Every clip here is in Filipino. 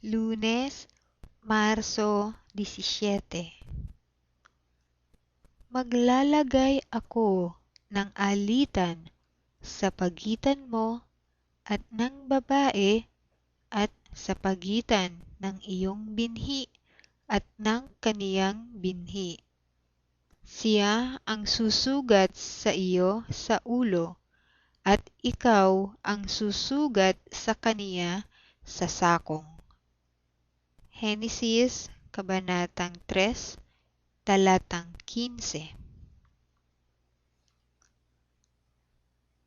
Lunes, Marso 17. Maglalagay ako ng alitan sa pagitan mo at ng babae at sa pagitan ng iyong binhi at ng kaniyang binhi. Siya ang susugat sa iyo sa ulo at ikaw ang susugat sa kaniya sa sakong. Henesis, Kabanatang 3, Talatang 15.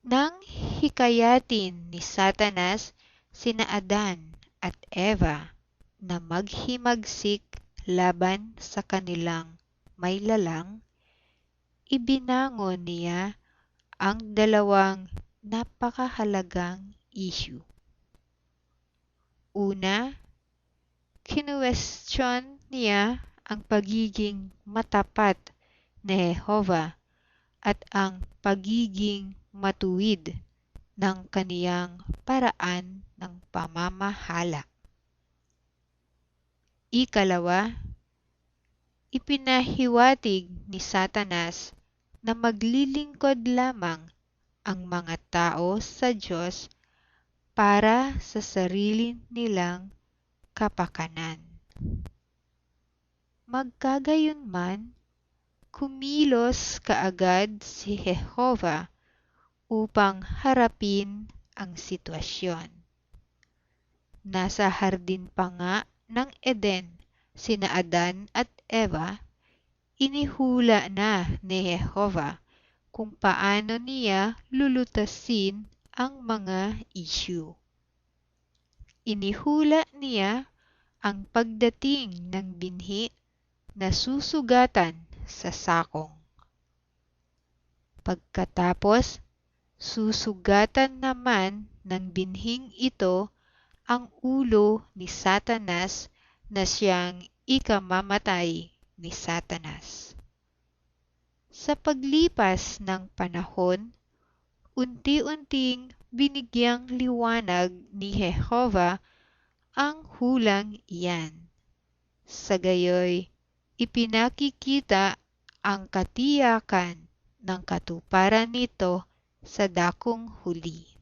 Nang hikayatin ni Satanas sina Adan at Eva na maghimagsik laban sa kanilang may lalang, ibinangon niya ang dalawang napakahalagang issue. Una, kinuwestiyon niya ang pagiging matapat ni Jehovah at ang pagiging matuwid ng kaniyang paraan ng pamamahala. Ikalawa, ipinahiwatig ni Satanas na maglilingkod lamang ang mga tao sa Diyos para sa sarili nilang kapakanan. Magkagayunman, kumilos kaagad si Jehovah upang harapin ang sitwasyon. Nasa hardin pa nga ng Eden sina Adan at Eva, inihula na ni Jehovah kung paano niya lulutasin ang mga issue. Inihula niya ang pagdating ng binhi na susugatan sa sakong. Pagkatapos, susugatan naman ng binhing ito ang ulo ni Satanas na siyang ikamamatay ni Satanas. Sa paglipas ng panahon, unti-unting binigyang liwanag ni Jehovah ang hulang iyan. Sa gayoy, ipinakikita ang katiyakan ng katuparan nito sa dakong huli.